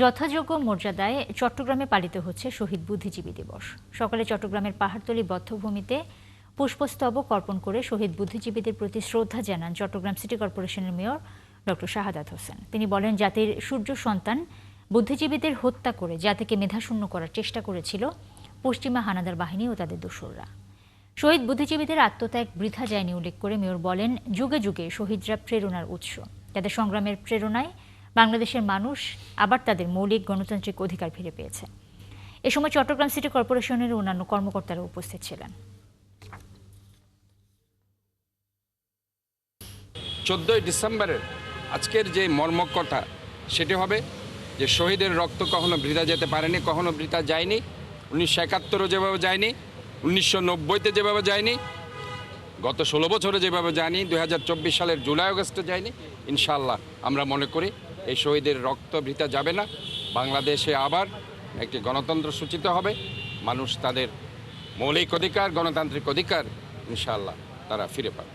যথাযোগ্য মর্যাদায় চট্টগ্রামে পালিত হচ্ছে শহীদ বুদ্ধিজীবী দিবস। সকালে চট্টগ্রামের পাহাড়তলী বধ্যভূমিতে পুষ্পস্তবক অর্পণ করে শহীদ বুদ্ধিজীবীদের প্রতি শ্রদ্ধা জানান চট্টগ্রাম সিটি কর্পোরেশনের মেয়র ডক্টর শাহাদাত হোসেন। তিনি বলেন, জাতির সূর্য সন্তান বুদ্ধিজীবীদের হত্যা করে জাতিকে মেধাশূন্য করার চেষ্টা করেছিল পশ্চিমা হানাদার বাহিনী ও তাদের দোসররা। শহীদ বুদ্ধিজীবীদের আত্মত্যাগ বৃথা যায়নি উল্লেখ করে মেয়র বলেন, যুগে যুগে শহীদরা প্রেরণার উৎস। তাদের সংগ্রামের প্রেরণায় বাংলাদেশের মানুষ আবার তাদের মৌলিক গণতান্ত্রিক অধিকার ফিরে পেয়েছে। এ সময় চট্টগ্রাম সিটি কর্পোরেশনের অন্যান্য কর্মকর্তারা উপস্থিত ছিলেন। 14ই ডিসেম্বরের আজকের যে মর্মক কথা সেটি হবে যে শহীদের রক্ত কখনো বৃথা যেতে পারেনি, কখনো বৃথা যায়নি। 1971-ও যেভাবে যায়নি, 1990-তে যেভাবে যায়নি, গত 16 বছরে যেভাবে যায়নি, 2024 সালের জুলাই আগস্টে যায়নি। ইনশাআল্লাহ আমরা মনে করি এই শহীদের রক্ত বৃথা যাবে না। বাংলাদেশে আবার একটি গণতন্ত্র সূচিত হবে। মানুষ তাদের মৌলিক অধিকার, গণতান্ত্রিক অধিকার ইনশাআল্লাহ তারা ফিরে পাবে।